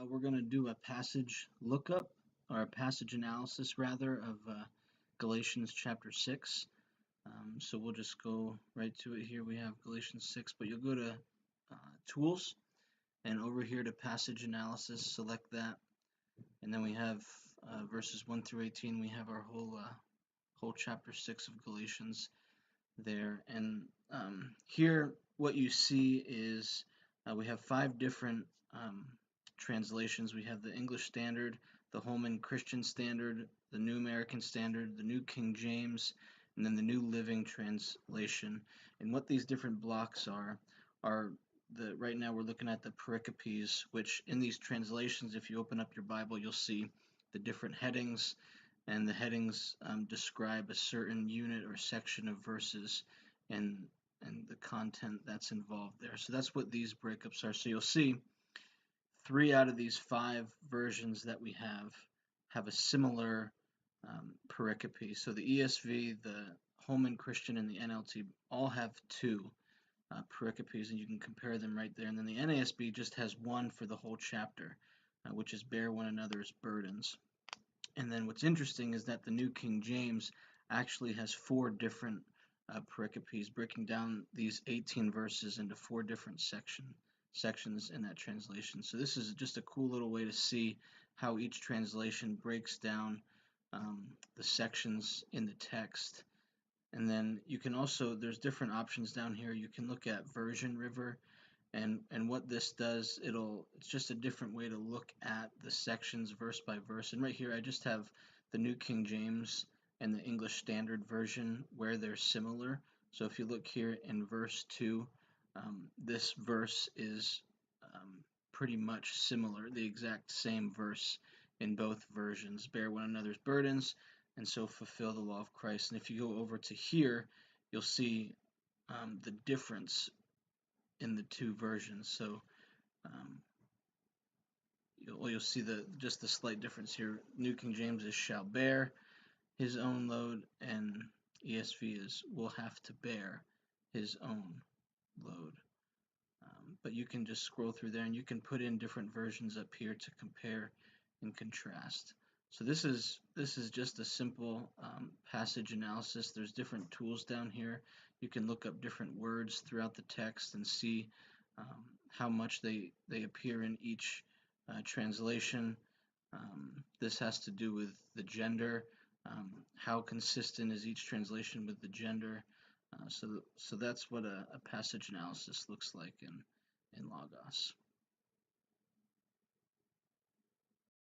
We're going to do a passage lookup, or a passage analysis rather, of Galatians chapter 6. So we'll just go right to it here. We have Galatians 6, but you'll go to Tools, and over here to Passage Analysis, select that. And then we have verses 1 through 18. We have our whole chapter 6 of Galatians there. And here, what you see is we have 5 different translations. We have the English Standard, the Holman Christian Standard, the New American Standard, the New King James, and then the New Living Translation. And what these different blocks are right now we're looking at the pericopes, which in these translations, if you open up your Bible, you'll see the different headings, and the headings describe a certain unit or section of verses and the content that's involved there. So that's what these breakups are. So you'll see 3 out of these 5 versions that we have a similar pericope. So the ESV, the Holman Christian, and the NLT all have 2 pericopes, and you can compare them right there. And then the NASB just has 1 for the whole chapter, which is bear one another's burdens. And then what's interesting is that the New King James actually has 4 different pericopes, breaking down these 18 verses into 4 different sections in that translation. So this is just a cool little way to see how each translation breaks down the sections in the text. And then you can also, there's different options down here. You can look at Version River, and what this does, it's just a different way to look at the sections verse by verse. And right here I just have the New King James and the English Standard Version where they're similar. So if you look here in verse 2, this verse is pretty much similar, the exact same verse in both versions. Bear one another's burdens, and so fulfill the law of Christ. And if you go over to here, you'll see the difference in the 2 versions. So you'll see just the slight difference here. New King James is shall bear his own load, and ESV is will have to bear his own load. But you can just scroll through there, and you can put in different versions up here to compare and contrast. So this is just a simple passage analysis. There's different tools down here. You can look up different words throughout the text and see how much they appear in each translation. This has to do with the gender. How consistent is each translation with the gender? So that's what a passage analysis looks like in Logos.